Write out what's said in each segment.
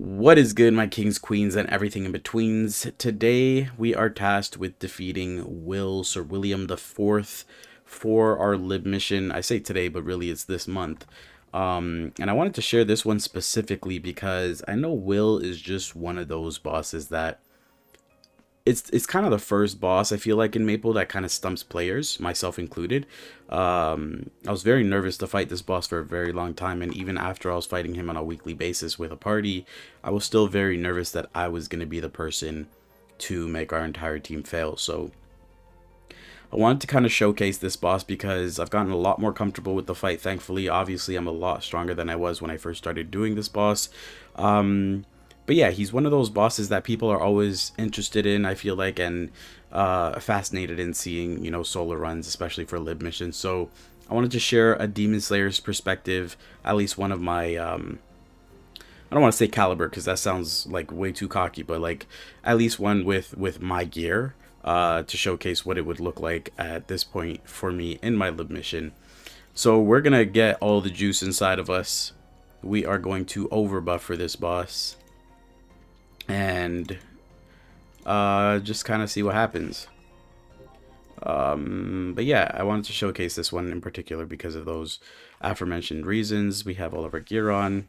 What is good, my kings, queens, and everything in betweens? Today, we are tasked with defeating Sir William the Fourth, for our lib mission. I say today, but really it's this month. And I wanted to share this one specifically because I know Will is just one of those bosses that it's kind of the first boss I feel like in Maple that kind of stumps players, myself included. I was very nervous to fight this boss for a very long time, and even after I was fighting him on a weekly basis with a party, I was still very nervous that I was going to be the person to make our entire team fail. So I wanted to kind of showcase this boss because I've gotten a lot more comfortable with the fight, thankfully. Obviously, I'm a lot stronger than I was when I first started doing this boss. But yeah, he's one of those bosses that people are always interested in, I feel like, and fascinated in seeing, you know, solo runs, especially for lib missions. So I wanted to share a Demon Slayer's perspective, at least one of my, I don't want to say caliber because that sounds like way too cocky, but like at least one with my gear to showcase what it would look like at this point for me in my lib mission. So we're going to get all the juice inside of us. We are going to overbuff for this boss. And just kind of see what happens. But yeah, I wanted to showcase this one in particular because of those aforementioned reasons. We have all of our gear on.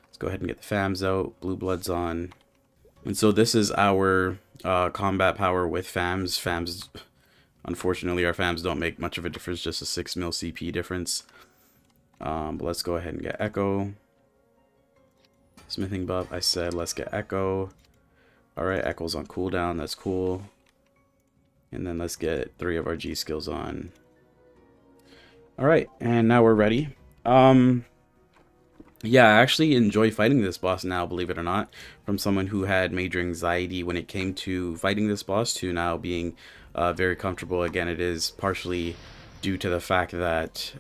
Let's go ahead and get the fams out. Blue blood's on. And so this is our combat power with fams. Fams, unfortunately, our fams don't make much of a difference, just a 6 mil CP difference. But let's go ahead and get Echo. Smithing buff, I said let's get Echo. Alright, Echo's on cooldown, that's cool. And then let's get 3 of our G skills on. Alright, and now we're ready. Yeah, I actually enjoy fighting this boss now, believe it or not. From someone who had major anxiety when it came to fighting this boss to now being very comfortable. Again, it is partially due to the fact that...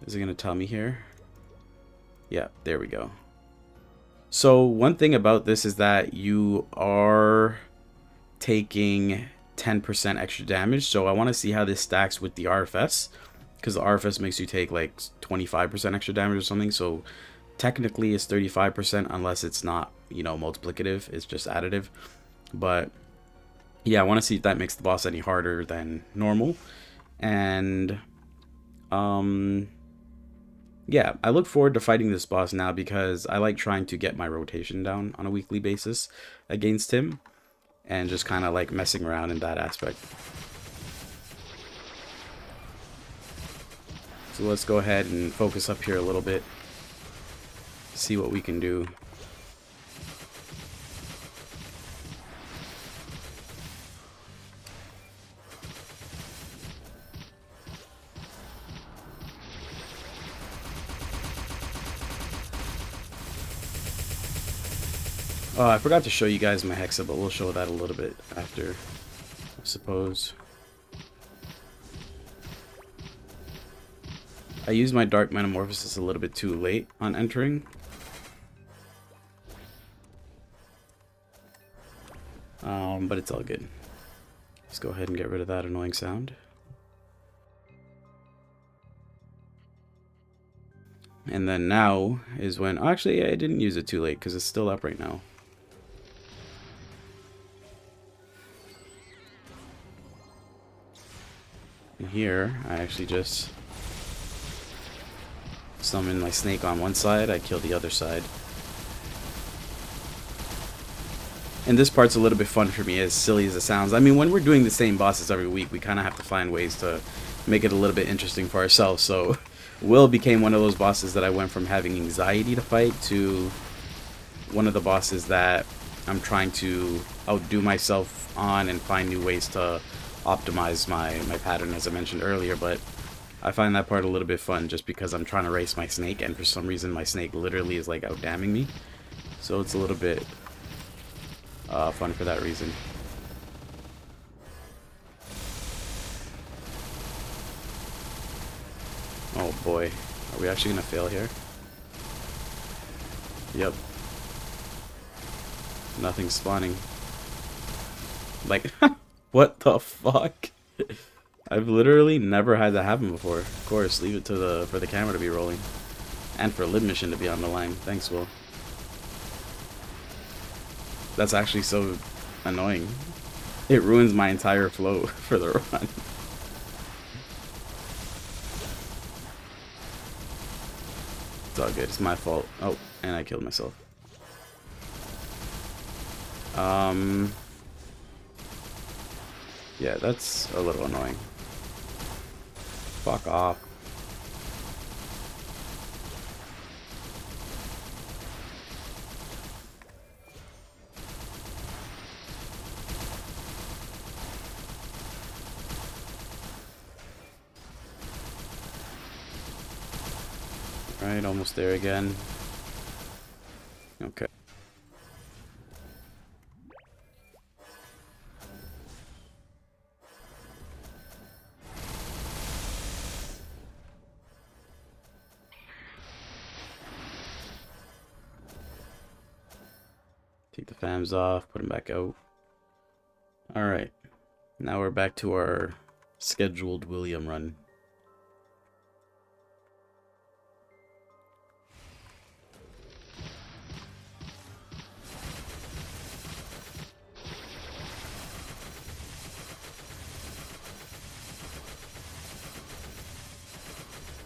is it going to tell me here? Yeah, there we go. So one thing about this is that you are taking 10% extra damage. So I want to see how this stacks with the RFS, because the RFS makes you take like 25% extra damage or something. So technically it's 35% unless it's not, you know, multiplicative. It's just additive. But yeah, I want to see if that makes the boss any harder than normal. And yeah, I look forward to fighting this boss now because I like trying to get my rotation down on a weekly basis against him and just kind of like messing around in that aspect. So let's go ahead and focus up here a little bit, see what we can do. Oh, I forgot to show you guys my Hexa, but we'll show that a little bit after, I suppose. I used my Dark Metamorphosis a little bit too late on entering. But it's all good. Let's go ahead and get rid of that annoying sound. And then now is when... Actually, I didn't use it too late because it's still up right now. And here, I actually just summon my snake on one side, I kill the other side. And this part's a little bit fun for me, as silly as it sounds. I mean, when we're doing the same bosses every week, we kind of have to find ways to make it a little bit interesting for ourselves. So Will became one of those bosses that I went from having anxiety to fight to one of the bosses that I'm trying to outdo myself on and find new ways to optimize my pattern, as I mentioned earlier. But I find that part a little bit fun just because I'm trying to race my snake, and for some reason my snake literally is like outdamming me. So it's a little bit fun for that reason. Oh boy, are we actually gonna fail here? Yep. Nothing's spawning. Like, what the fuck? I've literally never had that happen before. Of course, leave it to for the camera to be rolling. And for a lib mission to be on the line. Thanks, Will. That's actually so annoying. It ruins my entire flow for the run. It's all good. It's my fault. Oh, and I killed myself. Yeah, that's a little annoying. Fuck off. Alright, almost there again. Okay. Take the fams off, put them back out. Alright. Now we're back to our scheduled William run.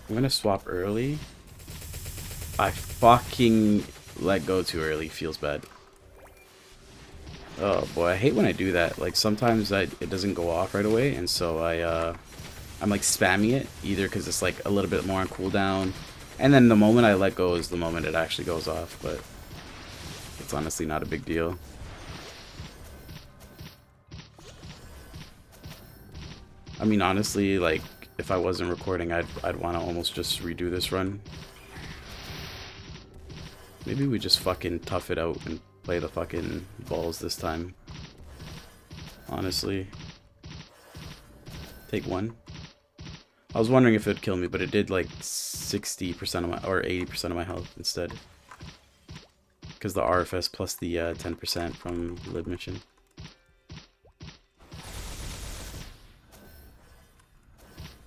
I'm gonna swap early. I fucking let go too early. Feels bad. Oh boy, I hate when I do that. Like sometimes it doesn't go off right away, and so I'm like spamming it either because it's like a little bit more on cooldown, and then the moment I let go is the moment it actually goes off. But it's honestly not a big deal. I mean, honestly, like if I wasn't recording, I'd want to almost just redo this run. Maybe we just fucking tough it out and play the fucking balls this time. Honestly. Take one. I was wondering if it'd kill me, but it did like 60% of my, or 80% of my health instead. Because the RFS plus the 10% from lib mission.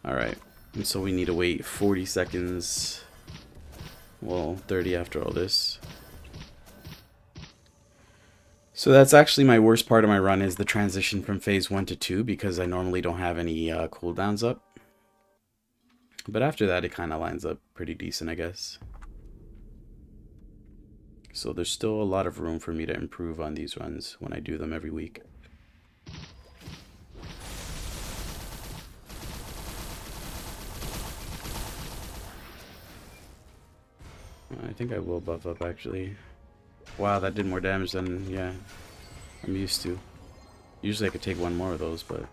Alright, and so we need to wait 40 seconds. Well, 30 after all this. So that's actually my worst part of my run, is the transition from phase 1 to 2, because I normally don't have any cooldowns up. But after that, it kind of lines up pretty decent, I guess. So there's still a lot of room for me to improve on these runs when I do them every week. I think I will buff up, actually. Wow, that did more damage than, yeah, I'm used to. Usually I could take one more of those, but...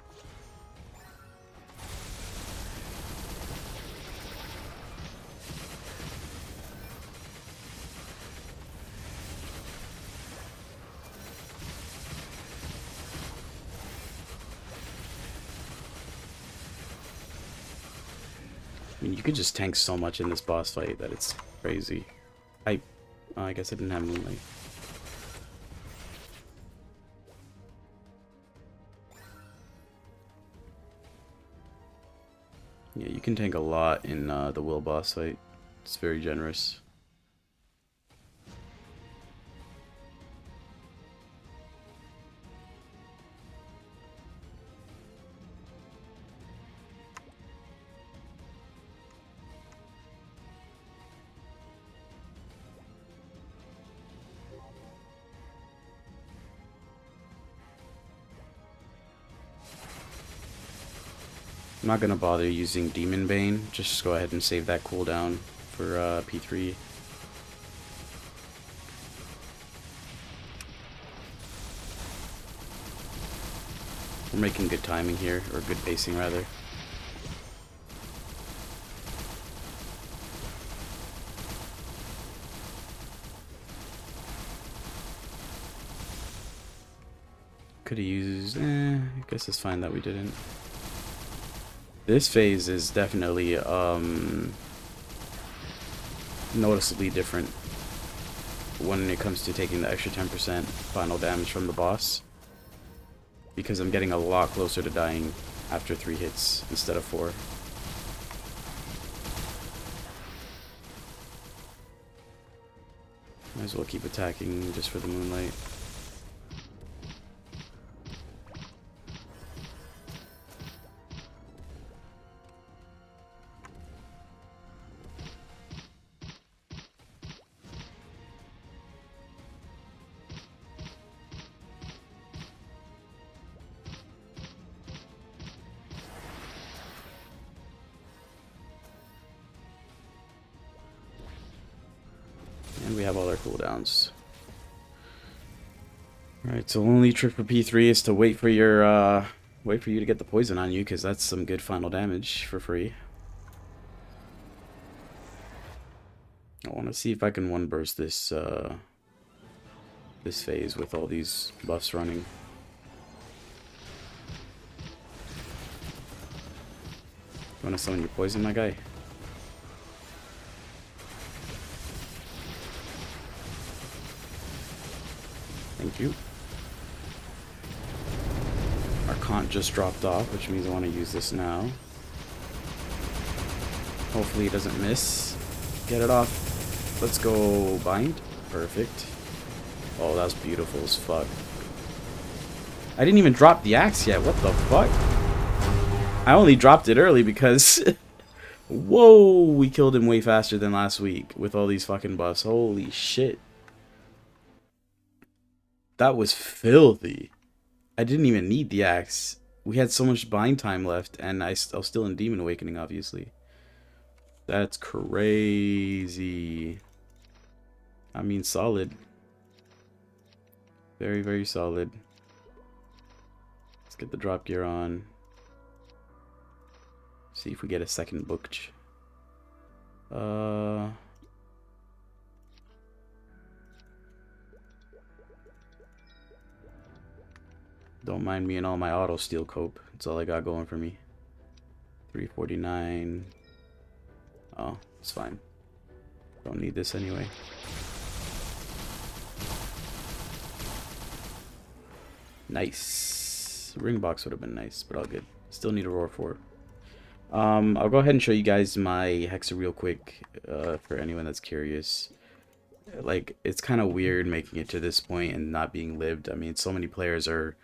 I mean, you could just tank so much in this boss fight that it's crazy. I guess I didn't have Moonlight. Yeah, you can tank a lot in the Will boss fight. It's very generous. I'm not gonna bother using Demon Bane. Just go ahead and save that cooldown for P3. We're making good timing here, or good pacing rather. Could have used... I guess it's fine that we didn't. This phase is definitely noticeably different when it comes to taking the extra 10% final damage from the boss, because I'm getting a lot closer to dying after 3 hits instead of 4. Might as well keep attacking just for the moonlight. And we have all our cooldowns. Alright, so only trick for P3 is to wait for your wait for you to get the poison on you, because that's some good final damage for free. I want to see if I can one burst this this phase with all these buffs running. You want to summon your poison, my guy? Thank you. Our Kant just dropped off, which means I want to use this now. Hopefully he doesn't miss. Get it off. Let's go bind. Perfect. Oh, that's beautiful as fuck. I didn't even drop the axe yet. What the fuck? I only dropped it early because... Whoa! We killed him way faster than last week with all these fucking buffs. Holy shit. That was filthy. I didn't even need the axe. We had so much bind time left, and I was still in Demon Awakening, obviously. That's crazy. I mean, solid. Very, very solid. Let's get the drop gear on. See if we get a second book. Don't mind me and all my auto steel cope. That's all I got going for me. 349. Oh, it's fine. Don't need this anyway. Nice. Ring box would have been nice, but all good. Still need a roar for it. I'll go ahead and show you guys my Hexa real quick, for anyone that's curious. Like, it's kind of weird making it to this point and not being lived. I mean, so many players are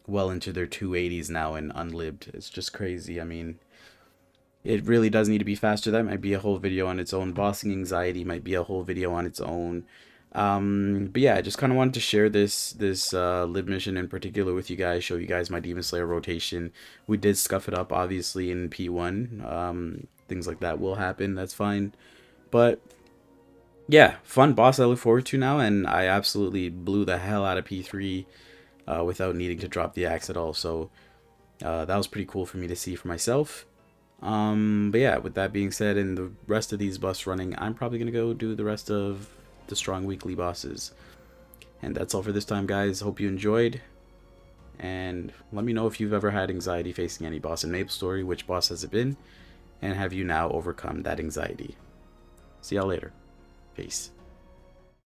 well into their 280s now and unlived. It's just crazy. I mean, it really does need to be faster. That might be a whole video on its own. Bossing anxiety might be a whole video on its own. But yeah, I just kind of wanted to share this live mission in particular with you guys, show you guys my Demon Slayer rotation. We did scuff it up, obviously, in P1. Things like that will happen, that's fine. But yeah, fun boss I look forward to now, and I absolutely blew the hell out of P3 without needing to drop the axe at all. So that was pretty cool for me to see for myself. But yeah, with that being said, and the rest of these buffs running, I'm probably gonna go do the rest of the strong weekly bosses. And that's all for this time, guys. Hope you enjoyed, and let me know if you've ever had anxiety facing any boss in Maple Story. Which boss has it been, and have you now overcome that anxiety? See y'all later. Peace.